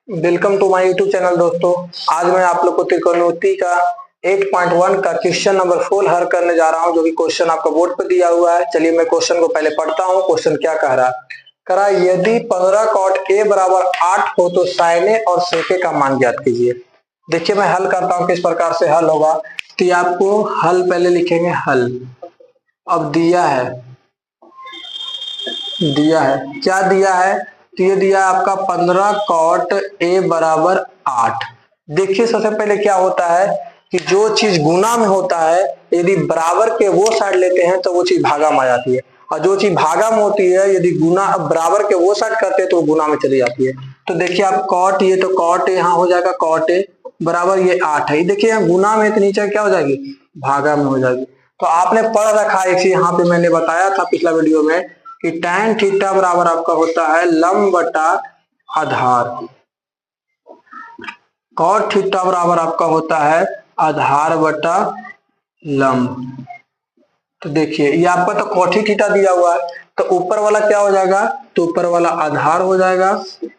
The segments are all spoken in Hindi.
Welcome to my YouTube channel दोस्तों। आज मैं आप लोग को त्रिकोणमिति का 8.1 का क्वेश्चन नंबर 4 हल करने जा रहा हूं, जो कि क्वेश्चन आपका बोर्ड पर दिया हुआ है। चलिए मैं क्वेश्चन को पहले पढ़ता हूं। क्वेश्चन क्या कह रहा है? कह रहा है यदि 15 cot a बराबर 8 हो तो sin a और sec a का मान ज्ञात कीजिए। देखिए मैं हल करता हूं किस प्रकार से हल होगा। तो आपको हल पहले लिखेंगे हल। अब दिया है क्या दिया है? तो ये दिया आपका 15 cot a बराबर 8। देखिए सबसे पहले क्या होता है कि जो चीज गुना में होता है, यदि बराबर के वो साइड लेते हैं तो वो चीज भागा में आ जाती है, और जो चीज भागा में होती है यदि गुना बराबर के वो साइड करते हैं तो वो गुना में चली जाती है। तो देखिए आप cot ये तो cot a यहाँ हो जाएगा, cot a बराबर ये 8 है। देखिए यहाँ गुना में तो नीचे क्या हो जाएगी, भागा में हो जाएगी। तो आपने पढ़ रखा है इसी, यहाँ पे मैंने बताया था पिछला वीडियो में कि tan थीटा बराबर आपका होता है लंब बटा आधार। cot थीटा बराबर आपका होता है आधार बटा लंब। तो देखिए ये आपका तो cot थीटा दिया हुआ है, तो ऊपर वाला क्या हो जाएगा, तो ऊपर वाला आधार हो जाएगा,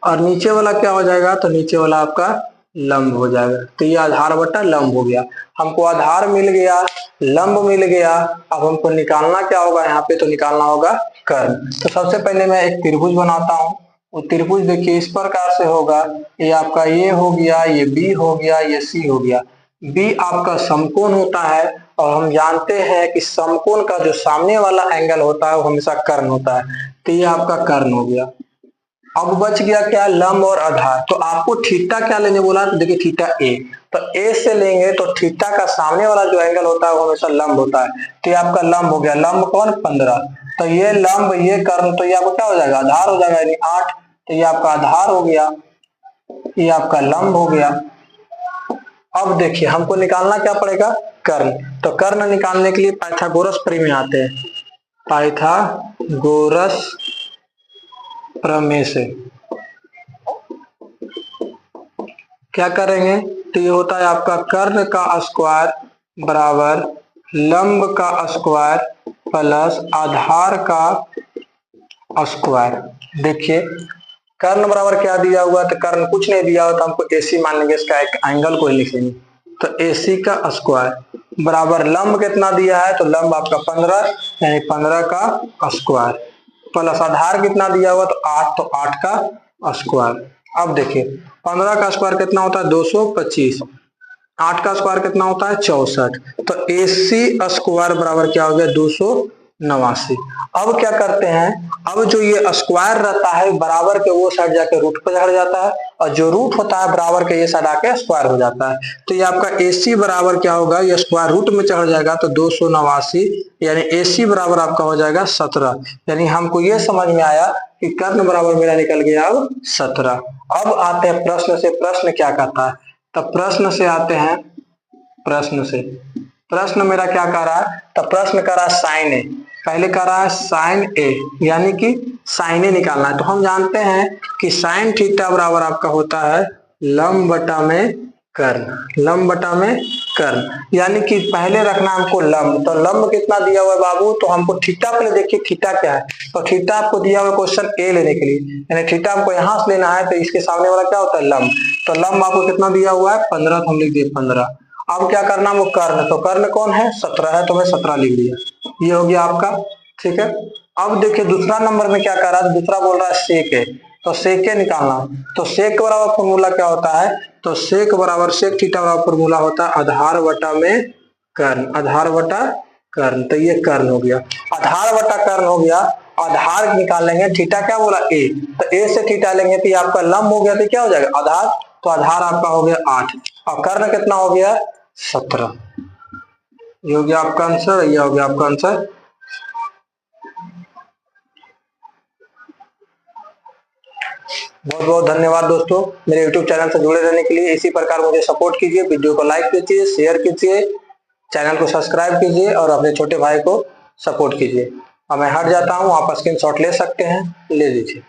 और नीचे वाला क्या हो जाएगा, तो नीचे वाला आपका लंब हो जाएगा। तो ये आधार बटा लंब हो गया। हमको आधार मिल गया, लंब मिल गया। अब हमको निकालना क्या होगा यहाँ पे, तो निकालना होगा कर्ण। तो सबसे पहले मैं एक त्रिभुज बनाता हूँ। वो त्रिभुज देखिए इस प्रकार से होगा, ये आपका ए हो गया, ये बी हो गया, ये सी हो गया। बी आपका समकोण होता है, और हम जानते हैं कि समकोण का जो सामने वाला एंगल होता है वो हमेशा कर्ण होता है। तो ये आपका कर्ण हो गया। अब बच गया क्या, लंब और आधार। तो आपको थीटा क्या लेने बोला, तो देखिए थीटा ए। तो ए से लेंगे तो थीटा का सामने वाला जो एंगल होता है वो हमेशा लंब होता है। तो ये आपका लंब हो गया। लंब कौन, 15। तो ये लंब ये कर्ण, तो ये आपको क्या हो जाएगा, आधार हो जाएगा, यानी 8। तो ये आपका आधार हो गया, ये आपका लंब हो गया। अब देखिए हमको निकालना क्या पड़ेगा, कर्ण। तो कर्ण निकालने के लिए पाइथागोरस प्रमेय आते हैं। पाइथागोरस प्रमेय से क्या करेंगे, तो ये होता है आपका कर्ण का स्क्वायर बराबर लंब का स्क्वायर प्लस आधार का स्क्वायर। देखिए कर्ण बराबर क्या दिया हुआ, तो कर्ण कुछ नहीं दिया हुआ, तो हमको AC मान लेंगे, इसका एक एंगल को लिख लेंगे। तो AC का स्क्वायर बराबर लंब कितना दिया है, तो लंब आपका 15, यानी 15 का स्क्वायर प्लस आधार कितना दिया हुआ, तो 8, तो 8 का स्क्वायर। अब देखिए 15 का स्क्वायर कितना होता है, 225। 8 का स्क्वायर कितना होता है, 64। तो AC स्क्वायर बराबर क्या हो गया, 289। अब क्या करते हैं, अब जो ये स्क्वायर रहता है बराबर के वो साइड जाके रूट पर चढ़ जाता है, और जो रूट होता है बराबर के ये साइड आके स्क्वायर हो जाता है। तो ये आपका AC बराबर क्या होगा, ये स्क्वायर रूट में चढ़ जाएगा, तो 289, यानी AC बराबर आपका हो जाएगा 17। यानी हमको ये समझ में आया कि कर्ण बराबर मेरा निकल गया अब 17। अब आते हैं प्रश्न से, प्रश्न क्या कहता है। तब प्रश्न से आते हैं, प्रश्न मेरा क्या कह रहा है, तो प्रश्न कह रहा है साइन ए। पहले कह रहा है साइन ए, यानी कि साइन ए निकालना है। तो हम जानते हैं कि साइन थीटा बराबर आपका होता है लंब बटा में कर्ण, लंब बटा में कर्ण। यानी कि पहले रखना हमको लंब। तो लंब कितना दिया हुआ है बाबू, तो हमको थीटा पहले देखिए थीटा क्या है। तो थीटा आपको दिया हुआ क्वेश्चन ए लेने के लिए, यानी थीटा हमको यहां से लेना है, तो इसके सामने वाला क्या होता है, लंब। तो लंब आपको कितना दिया हुआ है, 15, तो हम लिख दिए 15। अब क्या करना, वो कर्ण। तो कर्ण कौन है, 17 है, तो मैं 17 लिख दिया। ये हो गया आपका, ठीक है। अब देखिए दूसरा नंबर में क्या कर रहा है, दूसरा बोल रहा है सेक है। तो सेक निकालना। तो सेक बराबर फॉर्मूला क्या होता है, तो सेक बराबर सेक थीटा बराबर फॉर्मूला होता है आधार बटा में कर्ण, आधार बटा कर्ण। तो ये कर्ण हो गया, आधार बटा कर्ण हो गया। आधार निकाल लेंगे, थीटा क्या बोला ए, तो ए से थीटा लेंगे तो ये आपका लंब हो गया, तो क्या हो जाएगा आधार। तो आधार आपका हो गया 8, और कर्ण कितना हो गया 17। ये हो गया आपका आंसर, ये हो गया आपका आंसर। बहुत बहुत धन्यवाद दोस्तों, मेरे YouTube चैनल से जुड़े रहने के लिए। इसी प्रकार मुझे सपोर्ट कीजिए, वीडियो को लाइक कीजिए, शेयर कीजिए, चैनल को सब्सक्राइब कीजिए, और अपने छोटे भाई को सपोर्ट कीजिए। अब मैं हट जाता हूँ, आप स्क्रीनशॉट ले सकते हैं, ले लीजिए।